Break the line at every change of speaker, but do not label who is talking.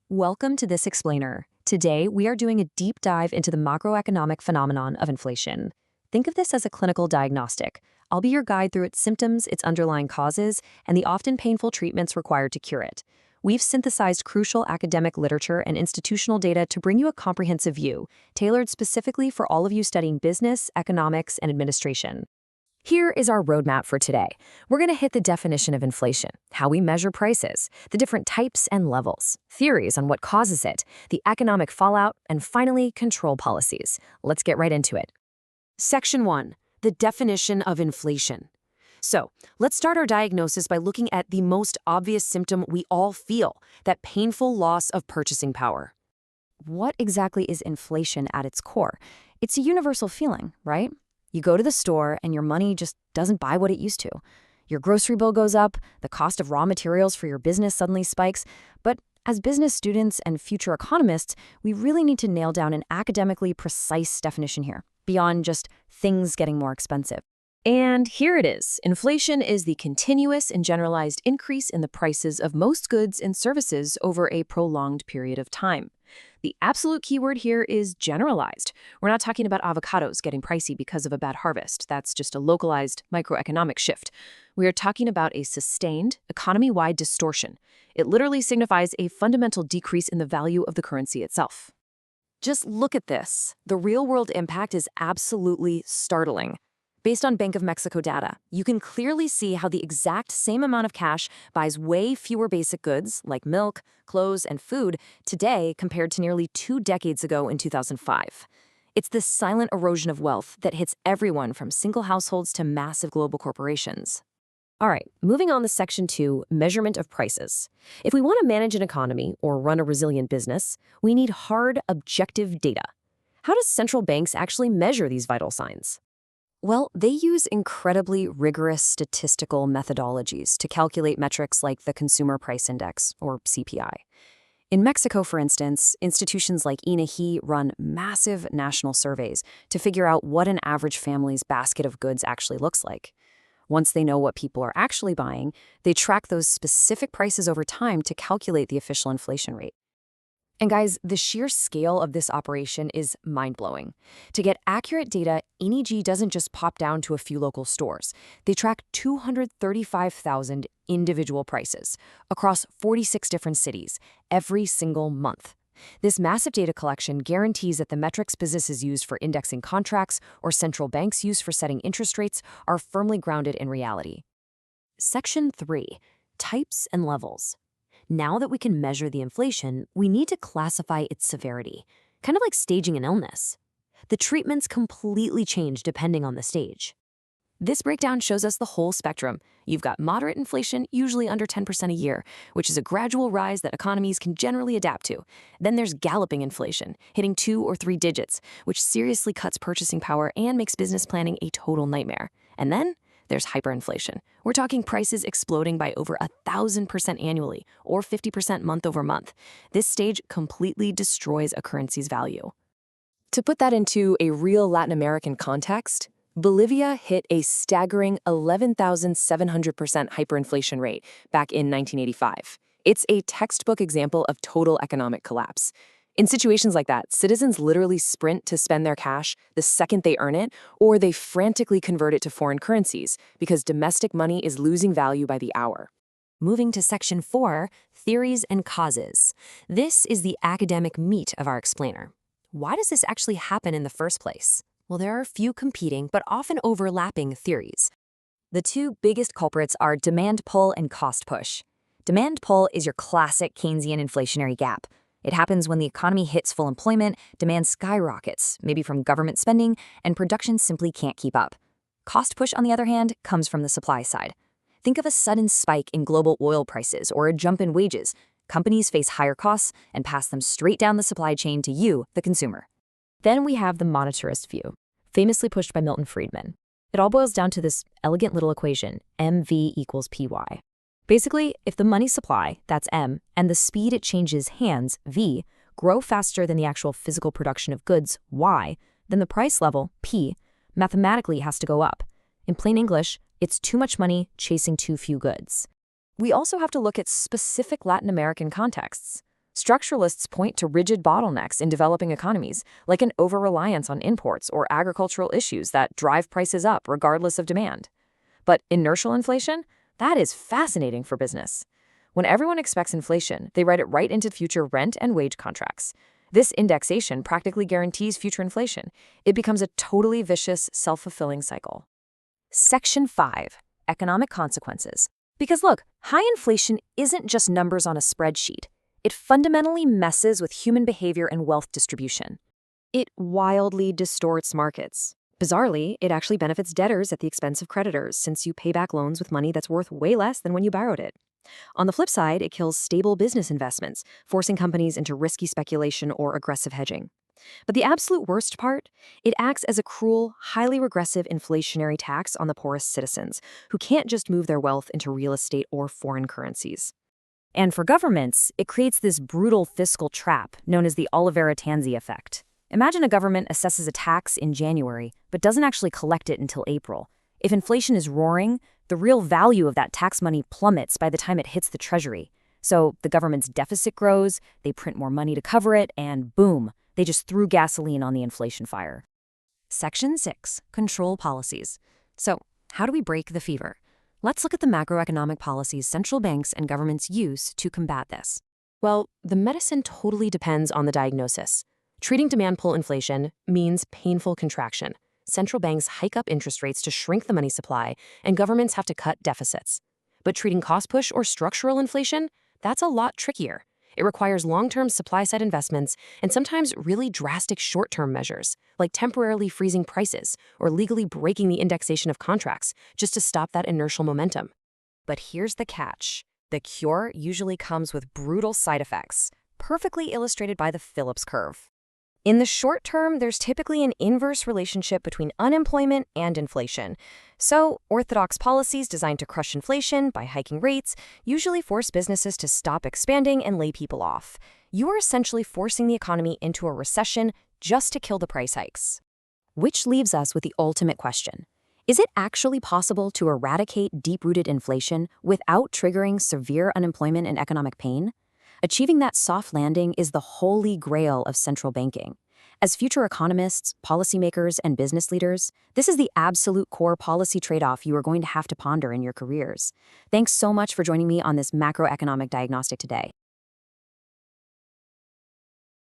Welcome to this explainer. Today, we are doing a deep dive into the macroeconomic phenomenon of inflation. Think of this as a clinical diagnostic. I'll be your guide through its symptoms, its underlying causes, and the often painful treatments required to cure it. We've synthesized crucial academic literature and institutional data to bring you a comprehensive view, tailored specifically for all of you studying business, economics, and administration. Here is our roadmap for today. We're going to hit the definition of inflation, how we measure prices, the different types and levels, theories on what causes it, the economic fallout, and finally, control policies. Let's get right into it. Section 1. The definition of inflation. So, let's start our diagnosis by looking at the most obvious symptom we all feel, that painful loss of purchasing power. What exactly is inflation at its core? It's a universal feeling, right? You go to the store and your money just doesn't buy what it used to. Your grocery bill goes up, the cost of raw materials for your business suddenly spikes. But as business students and future economists, we really need to nail down an academically precise definition here, beyond just things getting more expensive. And here it is. Inflation is the continuous and generalized increase in the prices of most goods and services over a prolonged period of time. The absolute keyword here is generalized. We're not talking about avocados getting pricey because of a bad harvest. That's just a localized microeconomic shift. We are talking about a sustained, economy-wide distortion. It literally signifies a fundamental decrease in the value of the currency itself. Just look at this. The real-world impact is absolutely startling. Based on Bank of Mexico data, you can clearly see how the exact same amount of cash buys way fewer basic goods like milk, clothes, and food today compared to nearly 2 decades ago in 2005. It's this silent erosion of wealth that hits everyone from single households to massive global corporations. All right, moving on to Section 2, measurement of prices. If we want to manage an economy or run a resilient business, we need hard, objective data. How do central banks actually measure these vital signs? Well, they use incredibly rigorous statistical methodologies to calculate metrics like the Consumer Price Index, or CPI. In Mexico, for instance, institutions like INEGI run massive national surveys to figure out what an average family's basket of goods actually looks like. Once they know what people are actually buying, they track those specific prices over time to calculate the official inflation rate. And guys, the sheer scale of this operation is mind-blowing. To get accurate data, INEGI doesn't just pop down to a few local stores. They track 235,000 individual prices across 46 different cities every single month. This massive data collection guarantees that the metrics businesses use for indexing contracts or central banks use for setting interest rates are firmly grounded in reality. Section 3. Types and levels. Now that we can measure the inflation, we need to classify its severity, kind of like staging an illness. The treatments completely change depending on the stage. This breakdown shows us the whole spectrum. You've got moderate inflation, usually under 10% a year, which is a gradual rise that economies can generally adapt to. Then there's galloping inflation, hitting 2 or 3 digits, which seriously cuts purchasing power and makes business planning a total nightmare. And then there's hyperinflation. We're talking prices exploding by over 1,000% annually, or 50% month over month. This stage completely destroys a currency's value. To put that into a real Latin American context, Bolivia hit a staggering 11,700% hyperinflation rate back in 1985. It's a textbook example of total economic collapse. In situations like that, citizens literally sprint to spend their cash the second they earn it, or they frantically convert it to foreign currencies because domestic money is losing value by the hour. Moving to Section 4, theories and causes. This is the academic meat of our explainer. Why does this actually happen in the first place? Well, there are a few competing but often overlapping theories. The two biggest culprits are demand pull and cost push. Demand pull is your classic Keynesian inflationary gap. It happens when the economy hits full employment, demand skyrockets, maybe from government spending, and production simply can't keep up. Cost push, on the other hand, comes from the supply side. Think of a sudden spike in global oil prices or a jump in wages. Companies face higher costs and pass them straight down the supply chain to you, the consumer. Then we have the monetarist view, famously pushed by Milton Friedman. It all boils down to this elegant little equation, MV equals PY. Basically, if the money supply, that's M, and the speed it changes hands, V, grow faster than the actual physical production of goods, Y, then the price level, P, mathematically has to go up. In plain English, it's too much money chasing too few goods. We also have to look at specific Latin American contexts. Structuralists point to rigid bottlenecks in developing economies, like an over-reliance on imports or agricultural issues that drive prices up regardless of demand. But inertial inflation? That is fascinating for business. When everyone expects inflation, they write it right into future rent and wage contracts. This indexation practically guarantees future inflation. It becomes a totally vicious, self-fulfilling cycle. Section 5. Economic consequences. Because look, high inflation isn't just numbers on a spreadsheet. It fundamentally messes with human behavior and wealth distribution. It wildly distorts markets. Bizarrely, it actually benefits debtors at the expense of creditors, since you pay back loans with money that's worth way less than when you borrowed it. On the flip side, it kills stable business investments, forcing companies into risky speculation or aggressive hedging. But the absolute worst part, it acts as a cruel, highly regressive inflationary tax on the poorest citizens, who can't just move their wealth into real estate or foreign currencies. And for governments, it creates this brutal fiscal trap known as the Olivera-Tanzi effect. Imagine a government assesses a tax in January, but doesn't actually collect it until April. If inflation is roaring, the real value of that tax money plummets by the time it hits the treasury. So the government's deficit grows, they print more money to cover it, and boom, they just threw gasoline on the inflation fire. Section 6. Control policies. So, how do we break the fever? Let's look at the macroeconomic policies central banks and governments use to combat this. Well, the medicine totally depends on the diagnosis. Treating demand pull inflation means painful contraction. Central banks hike up interest rates to shrink the money supply, and governments have to cut deficits. But treating cost push or structural inflation, that's a lot trickier. It requires long-term supply-side investments and sometimes really drastic short-term measures, like temporarily freezing prices or legally breaking the indexation of contracts just to stop that inertial momentum. But here's the catch. The cure usually comes with brutal side effects, perfectly illustrated by the Phillips curve. In the short term, there's typically an inverse relationship between unemployment and inflation. So, orthodox policies designed to crush inflation by hiking rates usually force businesses to stop expanding and lay people off. You are essentially forcing the economy into a recession just to kill the price hikes. Which leaves us with the ultimate question. Is it actually possible to eradicate deep-rooted inflation without triggering severe unemployment and economic pain? Achieving that soft landing is the holy grail of central banking. As future economists, policymakers, and business leaders, this is the absolute core policy trade-off you are going to have to ponder in your careers. Thanks so much for joining me on this macroeconomic diagnostic today.